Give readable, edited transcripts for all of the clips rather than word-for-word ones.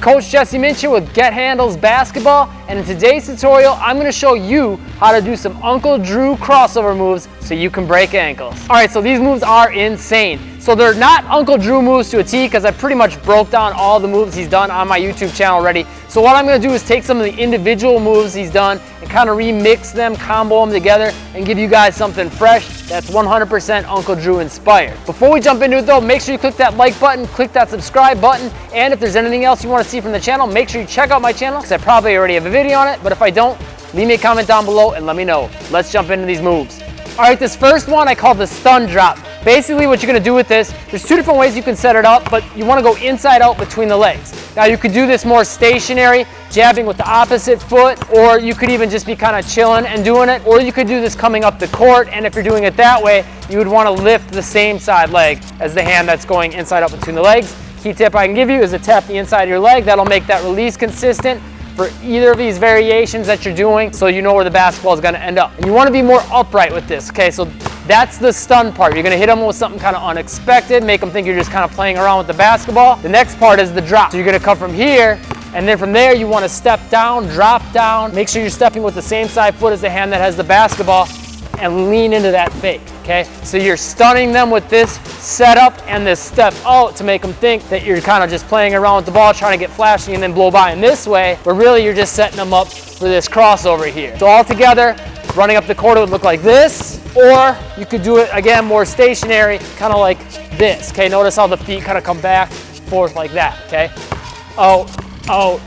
Coach Jesse Minch here with Get Handles Basketball, and in today's tutorial, I'm going to show you how to do some Uncle Drew crossover moves so you can break ankles. All right, so these moves are insane. So they're not Uncle Drew moves to a T because I pretty much broke down all the moves he's done on my YouTube channel already. So what I'm going to do is take some of the individual moves he's done and kind of remix them, combo them together, and give you guys something fresh that's 100% Uncle Drew inspired. Before we jump into it though, make sure you click that like button, click that subscribe button, and if there's anything else you want to see from the channel, make sure you check out my channel because I probably already have a video on it, but if I don't, leave me a comment down below and let me know. Let's jump into these moves. All right, this first one I call the stun drop. Basically what you're gonna do with this, there's two different ways you can set it up, but you wanna go inside out between the legs. Now you could do this more stationary, jabbing with the opposite foot, or you could even just be kind of chilling and doing it, or you could do this coming up the court, and if you're doing it that way, you would wanna lift the same side leg as the hand that's going inside out between the legs. Key tip I can give you is to tap the inside of your leg. That'll make that release consistent for either of these variations that you're doing, so you know where the basketball is gonna end up. And you wanna be more upright with this, okay? So that's the stun part. You're gonna hit them with something kind of unexpected, make them think you're just kind of playing around with the basketball. The next part is the drop. So you're gonna come from here, and then from there you wanna step down, drop down, make sure you're stepping with the same side foot as the hand that has the basketball, and lean into that fake, okay? So you're stunning them with this setup and this step out to make them think that you're kind of just playing around with the ball, trying to get flashy and then blow by in this way, but really you're just setting them up for this crossover here. So all together, running up the court, it would look like this, or you could do it again more stationary, kind of like this, okay? Notice how the feet kind of come back, forth like that, okay? Out, out,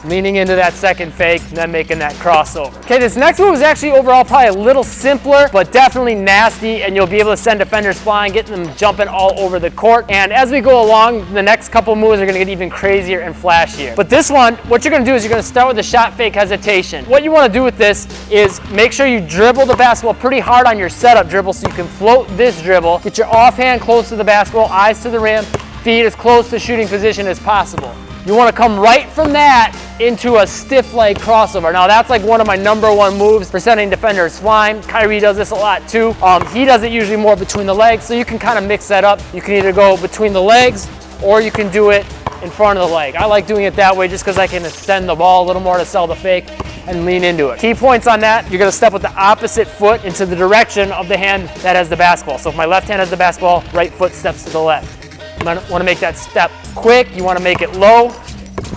leaning into that second fake, and then making that crossover. Okay, this next move is actually overall probably a little simpler, but definitely nasty, and you'll be able to send defenders flying, getting them jumping all over the court. And as we go along, the next couple moves are gonna get even crazier and flashier. But this one, what you're gonna do is you're gonna start with the shot fake hesitation. What you wanna do with this is make sure you dribble the basketball pretty hard on your setup dribble so you can float this dribble, get your offhand close to the basketball, eyes to the rim, feet as close to shooting position as possible. You want to come right from that into a stiff leg crossover. Now that's like one of my #1 moves for sending defenders flying. Kyrie does this a lot too. He does it usually more between the legs, so you can kind of mix that up. You can either go between the legs or you can do it in front of the leg. I like doing it that way just because I can extend the ball a little more to sell the fake and lean into it. Key points on that, you're gonna step with the opposite foot into the direction of the hand that has the basketball. So if my left hand has the basketball, right foot steps to the left. You want to make that step quick, you want to make it low.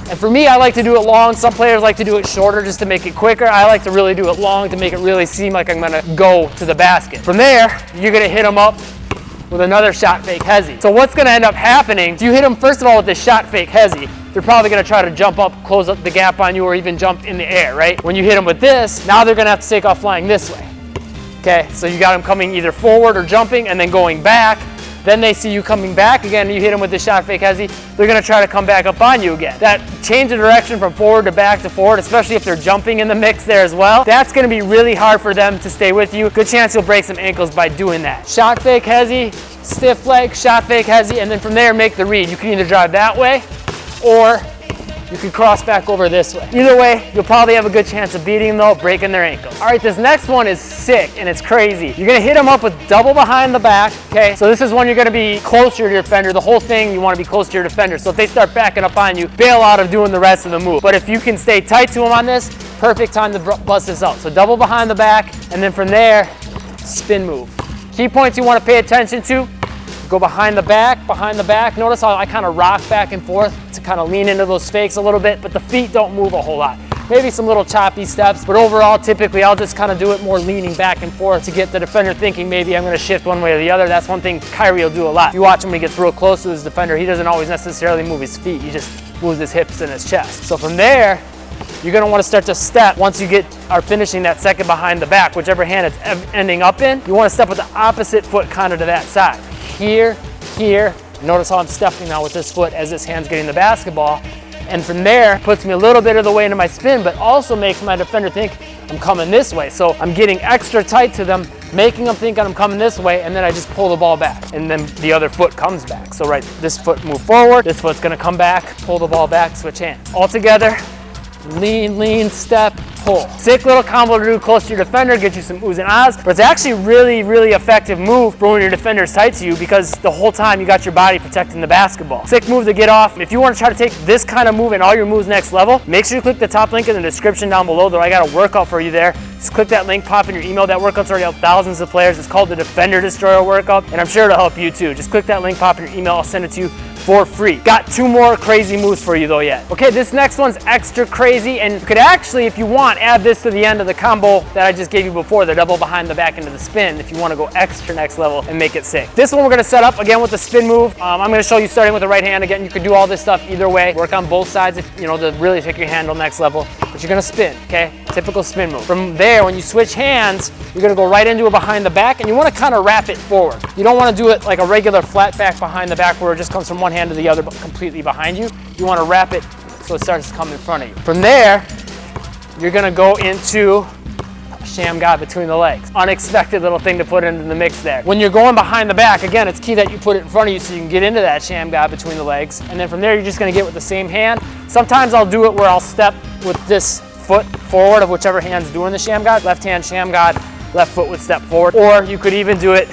And for me, I like to do it long. Some players like to do it shorter just to make it quicker. I like to really do it long to make it really seem like I'm gonna go to the basket. From there, you're gonna hit them up with another shot fake hezi. So what's gonna end up happening, if you hit them first of all with this shot fake hezi, they're probably gonna try to jump up, close up the gap on you, or even jump in the air, right? When you hit them with this, now they're gonna have to take off flying this way. Okay, so you got them coming either forward or jumping and then going back. Then they see you coming back again, and you hit them with the shot fake hezi, they're gonna try to come back up on you again. That change of direction from forward to back to forward, especially if they're jumping in the mix there as well, that's gonna be really hard for them to stay with you. Good chance you'll break some ankles by doing that. Shot fake hezi, stiff leg, shot fake hezi, and then from there make the read. You can either drive that way, or you can cross back over this way. Either way, you'll probably have a good chance of beating them though, breaking their ankles. All right, this next one is sick and it's crazy. You're gonna hit them up with double behind the back, okay? So this is when you're gonna be closer to your defender. The whole thing, you wanna be close to your defender. So if they start backing up on you, bail out of doing the rest of the move. But if you can stay tight to them on this, perfect time to bust this out. So double behind the back, and then from there, spin move. Key points you wanna pay attention to, go behind the back, behind the back. Notice how I kind of rock back and forth to kind of lean into those fakes a little bit, but the feet don't move a whole lot. Maybe some little choppy steps, but overall, typically, I'll just kind of do it more leaning back and forth to get the defender thinking maybe I'm going to shift one way or the other. That's one thing Kyrie will do a lot. If you watch him when he gets real close to his defender, he doesn't always necessarily move his feet. He just moves his hips and his chest. So from there, you're going to want to start to step once you are finishing that second behind the back, whichever hand it's ending up in. You want to step with the opposite foot kind of to that side. Here, here. Notice how I'm stepping now with this foot as this hand's getting the basketball. And from there, puts me a little bit of the way into my spin, but also makes my defender think I'm coming this way. So I'm getting extra tight to them, making them think I'm coming this way, and then I just pull the ball back. And then the other foot comes back. So right, this foot move forward, this foot's gonna come back, pull the ball back, switch hands. All together, lean, lean, step, pull. Sick little combo to do close to your defender, get you some oohs and ahs, but it's actually really, really effective move for when your defender's tight to you because the whole time you got your body protecting the basketball. Sick move to get off. If you want to try to take this kind of move and all your moves next level, make sure you click the top link in the description down below. Though I got a workout for you there. Just click that link, pop in your email. That workout's already helped thousands of players. It's called the Defender Destroyer Workout, and I'm sure it'll help you too. Just click that link, pop in your email. I'll send it to you for free. Got 2 more crazy moves for you though yet. Okay, this next one's extra crazy, and you could actually, if you want, add this to the end of the combo that I just gave you before, the double behind the back into the spin, if you want to go extra next level and make it sick. This one we're going to set up again with the spin move. I'm going to show you starting with the right hand. Again, you could do all this stuff either way. Work on both sides if you know to really take your handle next level, but you're going to spin, okay? Typical spin move. From there, when you switch hands, you're going to go right into a behind the back, and you want to kind of wrap it forward. You don't want to do it like a regular flat back behind the back where it just comes from one hand to the other but completely behind you. You want to wrap it so it starts to come in front of you. From there, you're going to go into shammgod between the legs. Unexpected little thing to put into the mix there. When you're going behind the back, again, it's key that you put it in front of you so you can get into that shammgod between the legs. And then from there, you're just going to get with the same hand. Sometimes I'll do it where I'll step with this foot forward of whichever hand's doing the shammgod. Left hand shammgod, left foot would step forward. Or you could even do it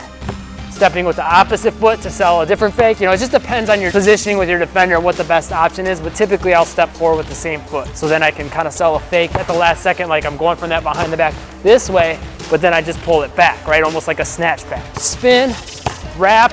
stepping with the opposite foot to sell a different fake. You know, it just depends on your positioning with your defender and what the best option is, but typically I'll step forward with the same foot. So then I can kind of sell a fake at the last second, like I'm going from that behind the back this way, but then I just pull it back, right? Almost like a snatch back. Spin, wrap,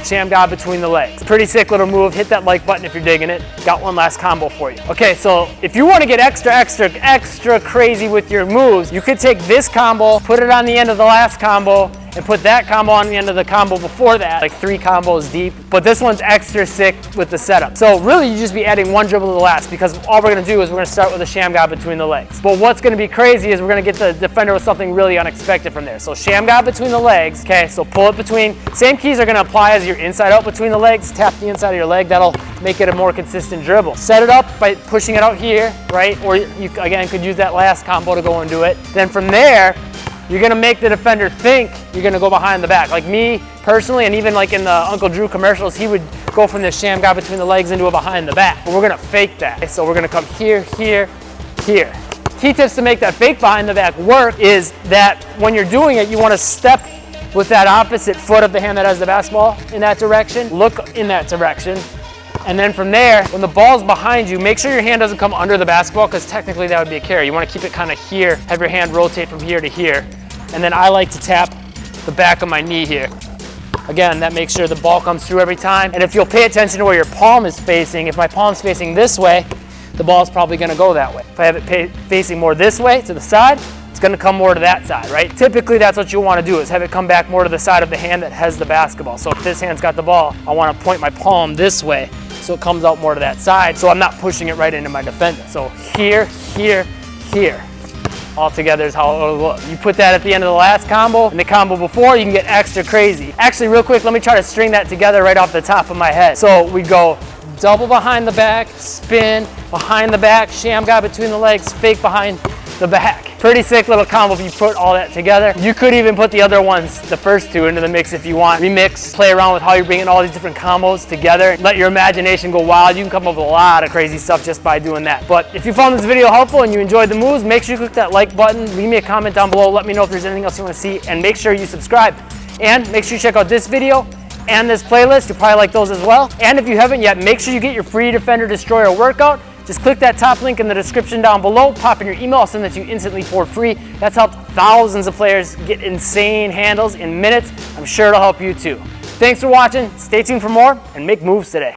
shammgod between the legs. Pretty sick little move. Hit that like button if you're digging it. Got one last combo for you. Okay, so if you want to get extra crazy with your moves, you could take this combo, put it on the end of the last combo, and put that combo on the end of the combo before that, like 3 combos deep. But this one's extra sick with the setup. So really you just be adding 1 dribble to the last, because all we're gonna do is we're gonna start with a shammgod between the legs. But what's gonna be crazy is we're gonna get the defender with something really unexpected from there. So shammgod between the legs, okay, so pull it between, same keys are gonna apply as your inside out between the legs. Tap the inside of your leg, that'll make it a more consistent dribble. Set it up by pushing it out here, right? Or you again could use that last combo to go and do it. Then from there, you're gonna make the defender think you're gonna go behind the back. Like me personally, and even like in the Uncle Drew commercials, he would go from this shammgod between the legs into a behind the back. But we're gonna fake that. So we're gonna come here, here, here. Key tips to make that fake behind the back work is that when you're doing it, you wanna step with that opposite foot of the hand that has the basketball in that direction. Look in that direction. And then from there, when the ball's behind you, make sure your hand doesn't come under the basketball, because technically that would be a carry. You want to keep it kind of here, have your hand rotate from here to here. And then I like to tap the back of my knee here. Again, that makes sure the ball comes through every time. And if you'll pay attention to where your palm is facing, if my palm's facing this way, the ball's probably going to go that way. If I have it facing more this way to the side, it's going to come more to that side, right? Typically, that's what you want to do, is have it come back more to the side of the hand that has the basketball. So if this hand's got the ball, I want to point my palm this way so it comes out more to that side, so I'm not pushing it right into my defender. So here, here, here. All together is how it'll look. You put that at the end of the last combo, and the combo before, you can get extra crazy. Actually, real quick, let me try to string that together right off the top of my head. So we go double behind the back, spin, behind the back, shammgod between the legs, fake behind the back. Pretty sick little combo if you put all that together. You could even put the other ones, the first 2, into the mix if you want. Remix, play around with how you're bringing all these different combos together. Let your imagination go wild. You can come up with a lot of crazy stuff just by doing that. But if you found this video helpful and you enjoyed the moves, make sure you click that like button. Leave me a comment down below. Let me know if there's anything else you want to see, and make sure you subscribe. And make sure you check out this video and this playlist. You'll probably like those as well. And if you haven't yet, make sure you get your free Defender Destroyer workout. Just click that top link in the description down below, pop in your email, I'll send that to you instantly for free. That's helped thousands of players get insane handles in minutes. I'm sure it'll help you too. Thanks for watching, stay tuned for more, and make moves today.